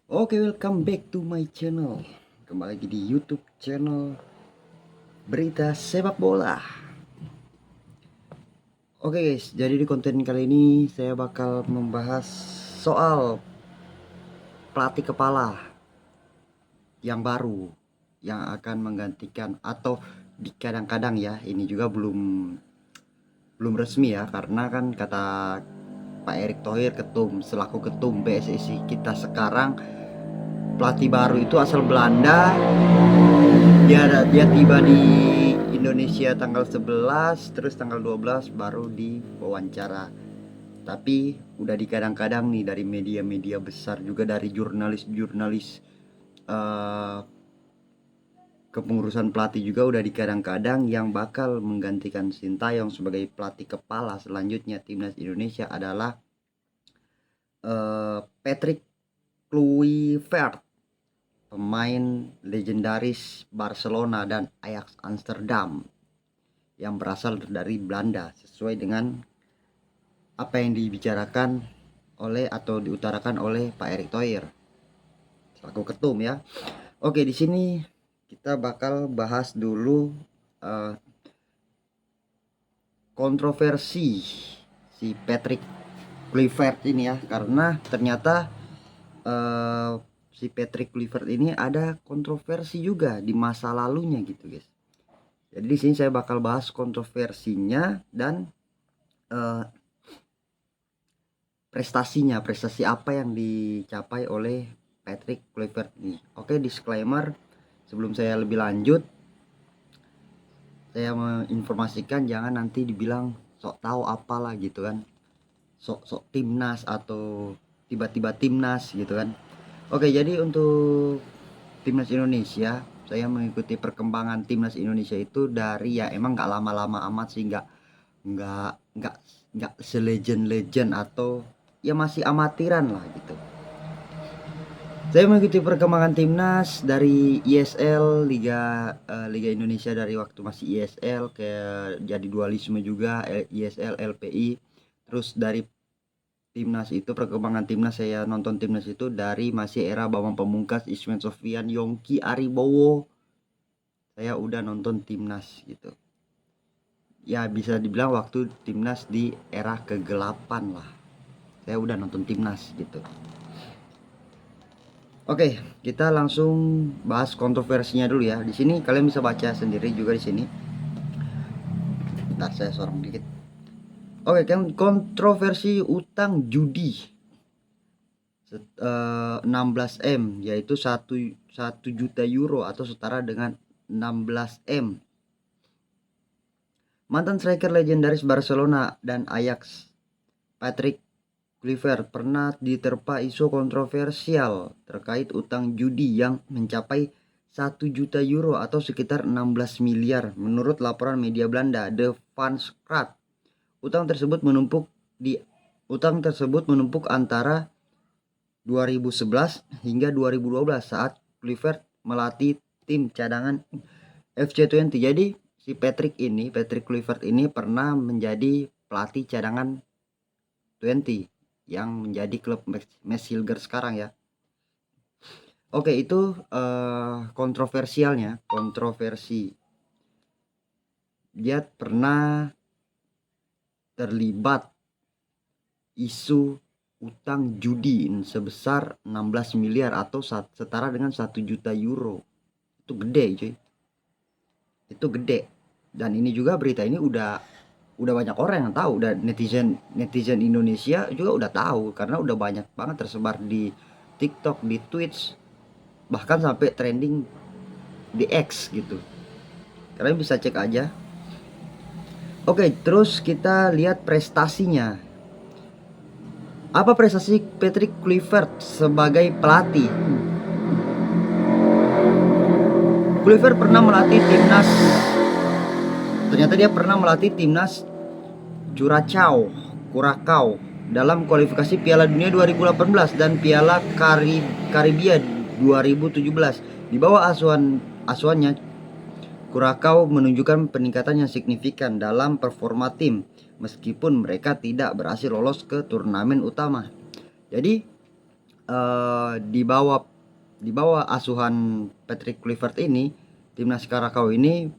Oke, welcome back to my channel. Kembali lagi di YouTube channel Berita Sepak Bola. Oke guys, jadi di konten kali ini saya bakal membahas soal pelatih kepala yang baru yang akan menggantikan atau di kadang-kadang ya, ini juga belum resmi ya, karena kan kata Pak Erick Thohir selaku ketum PSSI kita sekarang, pelatih baru itu asal Belanda. Dia tiba di Indonesia tanggal 11, terus tanggal 12 baru diwawancara. Tapi udah digadang-gadang nih dari media-media besar, juga dari jurnalis-jurnalis eh, kepengurusan pelatih juga udah digadang-gadang yang bakal menggantikan Sintayong sebagai pelatih kepala selanjutnya timnas Indonesia adalah Patrick Kluivert, pemain legendaris Barcelona dan Ajax Amsterdam yang berasal dari Belanda, sesuai dengan apa yang dibicarakan oleh atau diutarakan oleh Pak Erick Thohir selaku ketum ya. Oke, di sini kita bakal bahas dulu uh, kontroversi si Patrick Kluivert ini ya, karena ternyata si Patrick Kluivert ini ada kontroversi juga di masa lalunya gitu guys. Jadi di sini saya bakal bahas kontroversinya dan uh, prestasi apa yang dicapai oleh Patrick Kluivert ini. Oke, disclaimer sebelum saya lebih lanjut, saya menginformasikan jangan nanti dibilang sok tahu apalah gitu kan, sok timnas atau tiba-tiba timnas gitu kan. Oke, jadi untuk timnas Indonesia, saya mengikuti perkembangan timnas Indonesia itu dari ya emang nggak lama-lama amat sih, nggak nggak nggak selegend atau ya masih amatiran lah gitu. Saya mengikuti perkembangan timnas dari ISL Liga Indonesia, dari waktu masih ISL ke jadi dualisme juga, ISL LPI. Terus dari timnas itu, perkembangan timnas saya nonton timnas itu dari masih era Bambang Pamungkas, Ismen Sofyan, Yongki Aribowo. Saya udah nonton timnas gitu. Ya bisa dibilang waktu timnas di era kegelapan lah. Saya udah nonton timnas gitu. Oke, kita langsung bahas kontroversinya dulu ya. Di sini kalian bisa baca sendiri juga di sini. Bentar, saya sorong dikit. Oke, kan kontroversi utang judi 16 M, yaitu 1 juta euro atau setara dengan 16 M. Mantan striker legendaris Barcelona dan Ajax, Patrick Kluivert, pernah diterpa isu kontroversial terkait utang judi yang mencapai 1 juta euro atau sekitar 16 miliar menurut laporan media Belanda De Volkskrant. Utang tersebut menumpuk antara 2011 hingga 2012 saat Kluivert melatih tim cadangan FC20. Jadi si Patrick Kluivert ini pernah menjadi pelatih cadangan 20 yang menjadi klub Meshilger sekarang ya. Oke, itu kontroversi. Dia pernah terlibat isu utang judi sebesar 16 miliar atau setara dengan 1 juta euro. Itu gede cuy. Itu gede. Dan ini juga, berita ini udah banyak orang yang tahu, udah netizen Indonesia juga udah tahu karena udah banyak banget tersebar di TikTok, di Twitch, bahkan sampai trending di X gitu. Kalian bisa cek aja. Oke, terus kita lihat prestasinya. Apa prestasi Patrick Kluivert sebagai pelatih? Kluivert pernah melatih timnas. Ternyata dia pernah melatih timnas Curacao dalam kualifikasi Piala Dunia 2018 dan Piala Karibia 2017. Di bawah asuhannya, Curacao menunjukkan peningkatan yang signifikan dalam performa tim meskipun mereka tidak berhasil lolos ke turnamen utama. Jadi di bawah asuhan Patrick Kluivert ini, timnas Karakau ini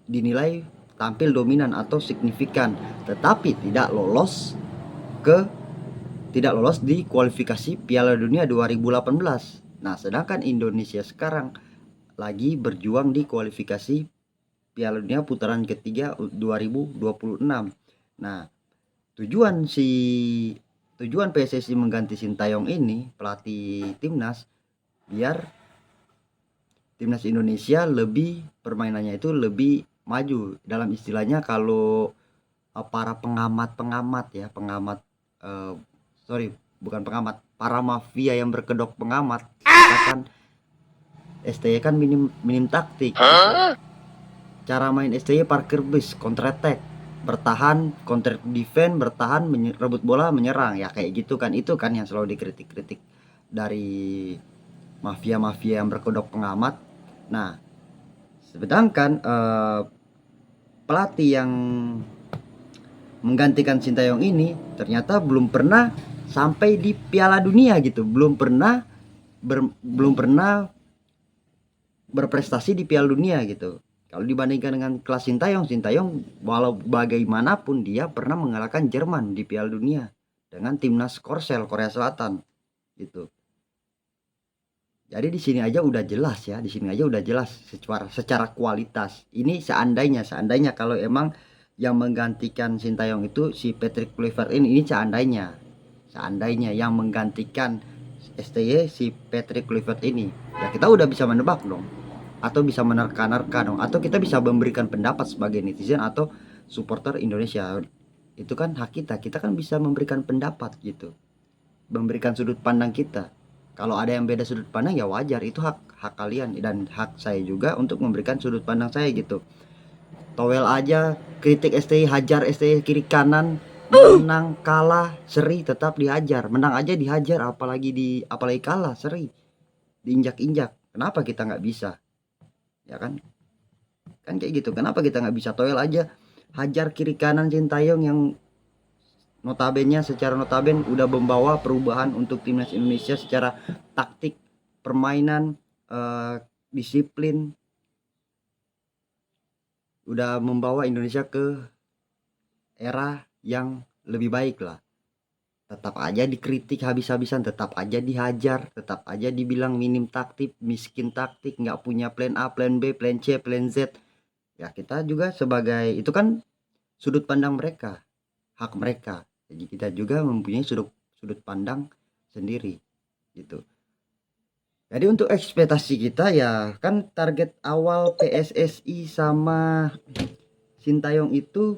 dinilai tampil dominan atau signifikan, tetapi ke tidak lolos di kualifikasi Piala Dunia 2018. Nah, sedangkan Indonesia sekarang lagi berjuang di kualifikasi Piala Dunia putaran ketiga 2026. Nah, tujuan si tujuan PSSI mengganti Sintayong ini, pelatih timnas, biar timnas Indonesia lebih permainannya itu lebih maju. Dalam istilahnya kalau para pengamat ya, eh, sorry, bukan pengamat, para mafia yang berkedok pengamat katakan STY kan minim minim taktik. Cara main STY parkir bis, counter attack, bertahan, counter defense, bertahan, rebut bola, menyerang. Ya kayak gitu kan, itu kan yang selalu dikritik-kritik dari mafia-mafia yang berkedok pengamat. Nah, sedangkan pelatih yang menggantikan Sintayong ini ternyata belum pernah sampai di Piala Dunia gitu, belum pernah berprestasi di Piala Dunia gitu. Kalau dibandingkan dengan kelas Sintayong walau bagaimanapun dia pernah mengalahkan Jerman di Piala Dunia dengan timnas Korsel Korea Selatan gitu. Jadi di sini aja udah jelas ya, di sini aja udah jelas secara kualitas. Ini seandainya kalau emang yang menggantikan Sintayong itu si Patrick Kluivert ini seandainya yang menggantikan STY si Patrick Kluivert ini, ya kita udah bisa menebak dong, atau bisa menerka-nerka dong, atau kita bisa memberikan pendapat sebagai netizen atau supporter Indonesia. Itu kan hak kita kan bisa memberikan pendapat gitu, memberikan sudut pandang kita. Kalau ada yang beda sudut pandang ya wajar, itu hak hak kalian dan hak saya juga untuk memberikan sudut pandang saya gitu. Towel aja kritik STI, hajar STI kiri kanan, menang kalah seri tetap dihajar, menang aja dihajar, apalagi kalah seri diinjak-injak. Kenapa kita nggak bisa, ya kan? Kan kayak gitu, kenapa kita nggak bisa? Toel aja hajar kiri kanan Sintayong yang secara notaben udah membawa perubahan untuk timnas Indonesia secara taktik, permainan, disiplin, udah membawa Indonesia ke era yang lebih baik lah. Tetap aja dikritik habis-habisan, tetap aja dihajar, tetap aja dibilang minim taktik, miskin taktik, nggak punya plan A, plan B, plan C, plan Z. Ya kita juga sebagai, itu kan sudut pandang mereka, hak mereka. Jadi kita juga mempunyai sudut sudut pandang sendiri gitu. Jadi untuk ekspektasi kita ya kan, target awal PSSI sama Sintayong itu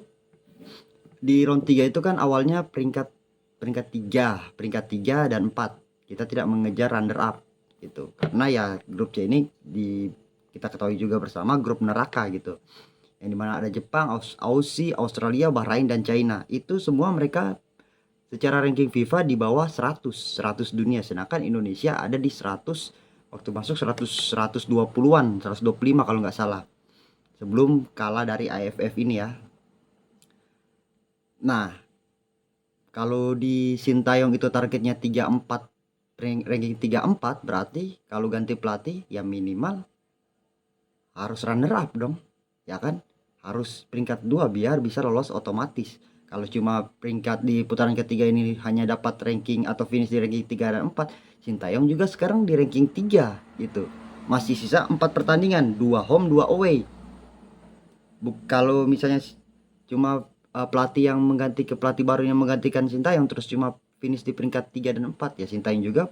di round 3 itu kan awalnya peringkat peringkat 3 dan 4. Kita tidak mengejar runner up gitu. Karena ya grup C ini kita ketahui juga bersama grup neraka gitu. Yang dimana ada Jepang, Aussie, Australia, Bahrain dan China. Itu semua mereka secara ranking FIFA di bawah 100 dunia, sedangkan Indonesia ada di 100, waktu masuk 120-an, 125 kalau nggak salah, sebelum kalah dari AFF ini ya. Nah, kalau di Sintayong itu targetnya 34, ranking 34, berarti kalau ganti pelatih ya minimal harus runner up dong, ya kan? Harus peringkat 2 biar bisa lolos otomatis. Kalau cuma peringkat di putaran ketiga ini hanya dapat ranking atau finish di ranking 3 dan 4, Sintayong juga sekarang di ranking 3 gitu. Masih sisa 4 pertandingan, 2 home, 2 away. Kalau misalnya cuma pelatih yang pelatih baru yang menggantikan Sintayong terus cuma finish di peringkat 3 dan 4, ya Sintayong juga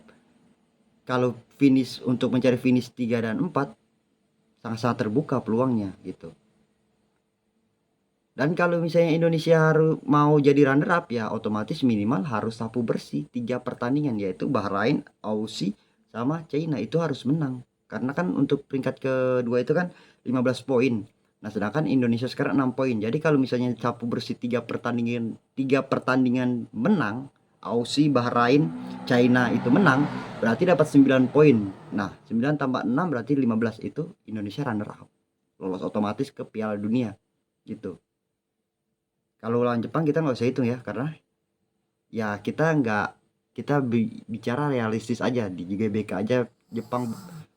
kalau finish untuk mencari finish 3 dan 4 sangat-sangat terbuka peluangnya gitu. Dan kalau misalnya Indonesia harus mau jadi runner up ya otomatis minimal harus sapu bersih 3 pertandingan, yaitu Bahrain, Aussie sama China, itu harus menang. Karena kan untuk peringkat kedua itu kan 15 poin. Nah, sedangkan Indonesia sekarang 6 poin. Jadi kalau misalnya sapu bersih 3 pertandingan menang, Aussie, Bahrain, China itu menang, berarti dapat 9 poin. Nah, 9 tambah 6 berarti 15, itu Indonesia runner up. Lolos otomatis ke Piala Dunia gitu. Kalau lawan Jepang kita nggak usah hitung ya, karena ya kita kita bicara realistis aja. Di GBK aja Jepang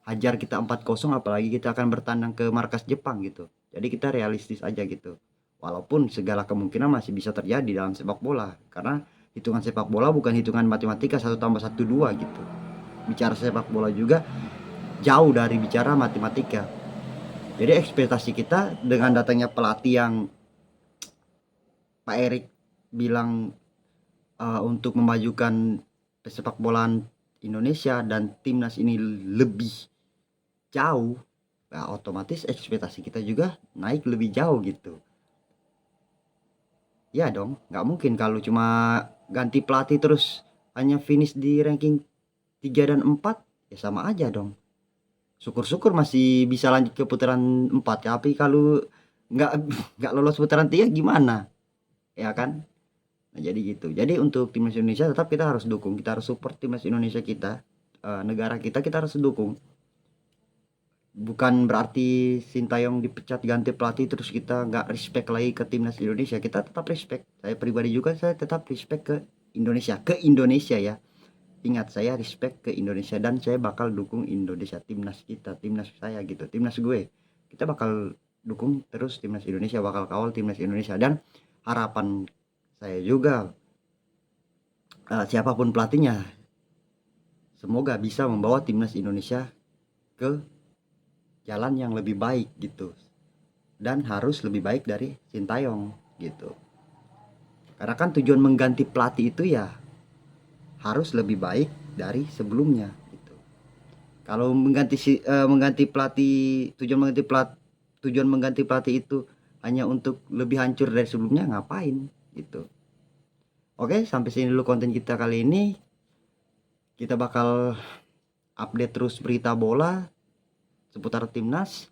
hajar kita 4-0, apalagi kita akan bertandang ke markas Jepang gitu. Jadi kita realistis aja gitu. Walaupun segala kemungkinan masih bisa terjadi dalam sepak bola, karena hitungan sepak bola bukan hitungan matematika 1+1=2 gitu. Bicara sepak bola juga jauh dari bicara matematika. Jadi ekspektasi kita dengan datangnya pelatih yang Pak Erik bilang untuk memajukan sepak bola Indonesia dan timnas ini lebih jauh, nah, otomatis ekspektasi kita juga naik lebih jauh gitu. Ya dong, nggak mungkin kalau cuma ganti pelatih terus hanya finish di ranking 3 dan 4, ya sama aja dong. Syukur-syukur masih bisa lanjut ke putaran 4, tapi kalau nggak nggak lolos putaran 3 gimana? Ya kan? Nah, jadi gitu. Jadi untuk timnas Indonesia tetap kita harus dukung, kita harus support timnas Indonesia kita, negara kita harus dukung. Bukan berarti Sintayong dipecat ganti pelatih terus kita nggak respect lagi ke timnas Indonesia. Kita tetap respect. Saya pribadi juga saya tetap respect ke Indonesia ya. Ingat, saya respect ke Indonesia dan saya bakal dukung Indonesia, timnas kita, timnas saya gitu, timnas gue. Kita bakal dukung terus timnas Indonesia, bakal kawal timnas Indonesia, dan harapan saya juga siapapun pelatihnya semoga bisa membawa timnas Indonesia ke jalan yang lebih baik gitu, dan harus lebih baik dari Sintayong gitu. Karena kan tujuan mengganti pelatih itu ya harus lebih baik dari sebelumnya gitu. Kalau mengganti pelatih, tujuan mengganti pelatih itu hanya untuk lebih hancur dari sebelumnya, ngapain gitu. Oke, sampai sini dulu konten kita kali ini. Kita bakal update terus berita bola seputar timnas.